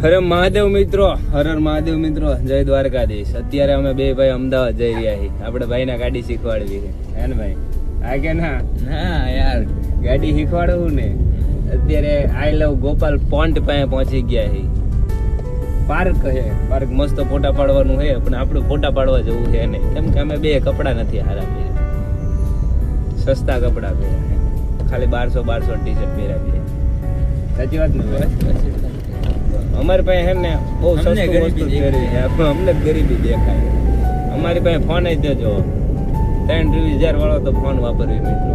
હર મહાદેવ મિત્રો, હર મહાદેવ મિત્રો, જય દ્વારકાધીશ. અત્યારે અમે બે ભાઈ અમદાવાદ જઈ રહ્યા છીએ. આપણે ભાઈને ગાડી શીખવાડવી છે, હે ને ભાઈ? આ કે ના ના યાર, ગાડી શીખવાડવું ને. અત્યારે આઈ લવ ગોપાલ પોન્ટ પાસે પહોંચી ગયા છે. પાર્ક છે, પાર્ક મસ્ત ફોટા પાડવાનું છે, પણ આપણું ફોટા પાડવા જવું છે નહીં, કેમ કે અમે બે કપડા નથી હારા પહેર્યા, સસ્તા કપડા પહેર્યા છે, ખાલી 1200 ટી શર્ટ પહેર્યા છે. સાચી વાત ને ભાઈ? અમારી પાસે હે ને બહુ સસ્તું વસ્તુ પહેરવી છે, અમને ગરીબી દેખાય. અમારી પાસે ફોન જ દેજો, 3-2000 વાળો તો ફોન વાપરવી મિત્રો.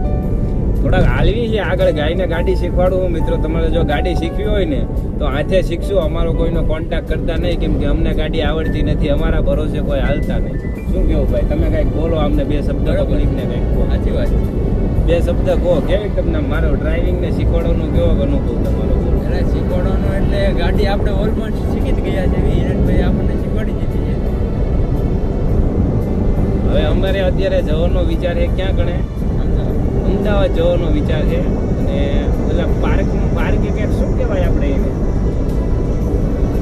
થોડાક હાલવી છે આગળ, ગાયને ગાડી શીખવાડવું મિત્રો. તમારે જો ગાડી શીખવી હોય ને તો હાથે શીખશું, અમારો કોઈનો કોન્ટેક્ટ કરતા નહીં, કેમ કે અમને ગાડી આવડતી નથી, અમારા ભરોસે કોઈ હાલતા નહીં. શું કેવું ભાઈ? તમે કંઈક બોલો અમને, બે શબ્દ પબ્લિકને કંઈક કહો. સાચી વાત, બે શબ્દ કહો. કેવી તમને મારો ડ્રાઇવિંગ ને શીખવાડવાનો કેવો અનુભવ તમારો? એટલે શીખવાડવાનું એટલે ગાડી આપણે ઓલમોસ્ટ શીખી જ ગયા છે, હિરણભાઈ આપણને શીખવાડી દીધી છે. હવે અમારે અત્યારે જવાનો વિચાર છે, ક્યાં ગણે? અમદાવાદ જવાનો વિચાર છે. અને પેલા પાર્ક કે શું કહેવાય આપણે એને?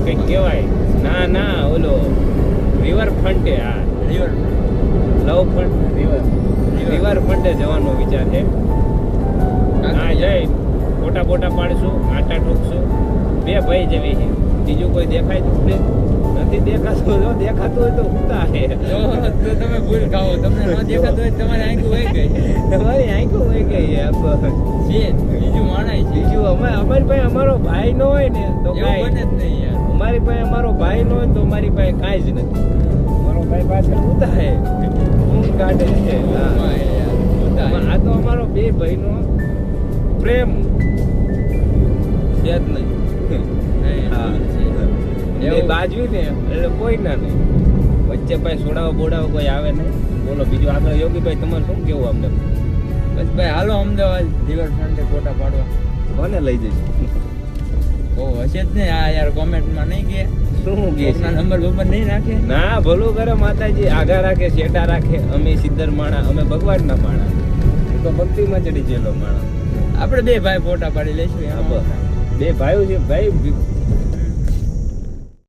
કંઈક કહેવાય. ના ઓલો રિવર ફ્રન્ટે. હા, રિવર લવ ફ્રન્ટ, રિવર ફ્રન્ટે જવાનો વિચાર છે. હા, જઈ ફોટા પાડશું, આટા ઠોકશું. બે ભાઈ જેવી છે, બીજું કોઈ દેખાય નથી દેખાતું. જો દેખાતું હોય તો ઉતા છે. તો તમે ભૂલ ખાઓ, તમને ન દેખાતું હોય તમારી આંખો વહી ગઈ, તમારી આંખો વહી ગઈ છે. બીજું માણાય છે. બીજું અમારી પાસે અમારો ભાઈ ન હોય ને તો એવું બને જ નહીં યાર. અમારી પાસે અમારો ભાઈ ન હોય તો અમારી પાસે કાંઈ જ નથી. અમારો ભાઈ પાછળ ઉતા છે, ઊંઘ કાઢે છે. આ તો અમારો બે ભાઈનો પ્રેમ છે જ નહીં. એ બાજવી ને એટલે કોઈ ના નહીં. વચ્ચે ભાઈ સોડાવા કોઈ આવે નહીં. બોલો બીજું આગળ યોગીભાઈ તમારે શું કેવું અમને? બસ ભાઈ હાલો અમદાવાદ રિવરફ્રન્ટે ફોટા પાડવા. કોને લઈ જઈશું? ઓ હશે જ ને આ યાર, કોમેન્ટમાં નહીં કે શું કે નંબર નહીં નાખે. ના, ભલું કરે માતાજી, આગા રાખે, શેટા રાખે. અમે સિદ્ધર માણા, અમે ભગવાનના માણા. એ તો ભક્તિમાં ચડી ગયેલો માણા. આપણે બે ભાઈ ફોટા પાડી લઈશું. બે ભાઈઓ છે ભાઈ.